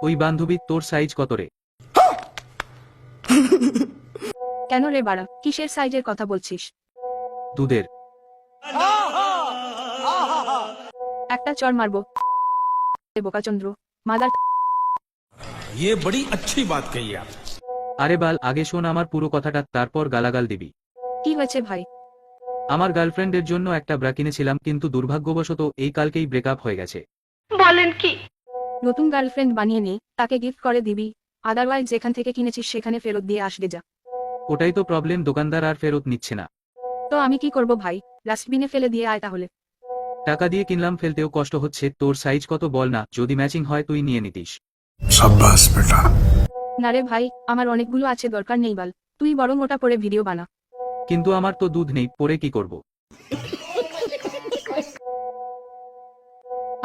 ওই বান্ধবী তোর সাইজ কত রে? কেন রে বাড়া, কিসের সাইজের কথা বলছিস? দুধের। একটা চর মারবো বোকাচন্দ্র, মাদার। ये बड़ी अच्छी बात कही आप। আরে বাল, আগে শোন আমার পুরো কথাটা, তারপর গালাগাল দিবি। কি হয়েছে ভাই? আমার গার্লফ্রেন্ডের জন্য একটা ব্রা কিনেছিলাম, কিন্তু দুর্ভাগ্যবশত এই কালকেই ব্রেকআপ হয়ে গেছে। নতুন গার্লফ্রেন্ড বানিয়ে নে, তাকে গিফট করে দিবি। আদারওয়াইজ যেখান থেকে কিনেছিস সেখানে ফেরত দিয়ে আসবে যা। ওটাই তো প্রবলেম, দোকানদার আর ফেরত নিচ্ছে না। তো আমি কি করব ভাই? ডাস্টবিনে ফেলে দিয়ে আয় তাহলে। টাকা দিয়ে কিনলাম, ফেলতেও কষ্ট হচ্ছে। তোর সাইজ কত বল না, যদি ম্যাচিং হয় তুই নিয়ে নিতিস। शाबाश बेटा। না রে ভাই, আমার অনেকগুলো আছে, দরকার নেই বাল। তুই বরং ওটা পরে ভিডিও বানা। কিন্তু আমার তো দুধ নেই, পরে কি করব?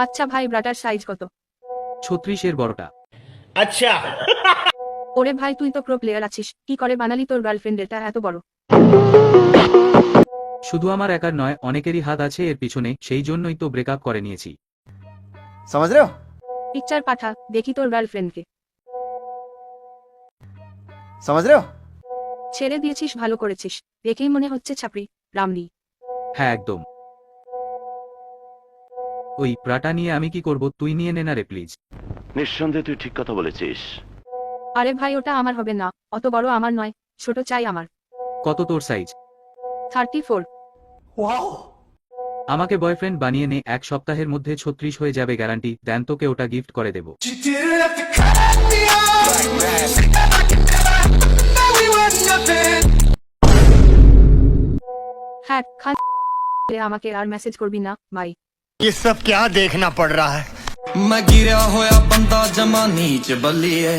আচ্ছা ভাই, ব্রাটার সাইজ কত? 36-এর বড়টা। ওরে ভাই, তুই তো প্রো প্লেয়ার আছিস, কি করে বানালি তোর গার্লফ্রেন্ড এটা এত বড়? শুধু আমার একার নয়, অনেকেরই হাত আছে এর পিছনে, সেই জন্যই তো ব্রেকআপ করে নিয়েছি। समझ रहे हो? পিকচার পাঠা, দেখি তোর গার্লফ্রেন্ডকে। समझ रहे हो? ছেড়ে দিয়েছিস, ভালো করেছিস। দেখেই মনে হচ্ছে ছাপড়ি রামলি। হ্যাঁ একদম। ওই ব্রাটা নিয়ে আমি কি করব, তুই নিয়ে নে না রে প্লিজ। নিঃসন্দেহে তুই ঠিক কথা বলেছিস। আরে ভাই, ওটা আমার হবে না, অত বড় আমার নয়, ছোট চাই আমার। কত তোর সাইজ? 34। আমাকে বয়ফ্রেন্ড বানিয়ে নে, 1 সপ্তাহের মধ্যে 36 হয়ে যাবে গ্যারান্টি। দেন তোকে ওটা গিফট করে দেব। হ্যাঁ খান, আমাকে আর মেসেজ করবি না ভাই। ये सब क्या देखना पड़ रहा है। मैं गिरा होया बंदा जमा नीच बल्ली है।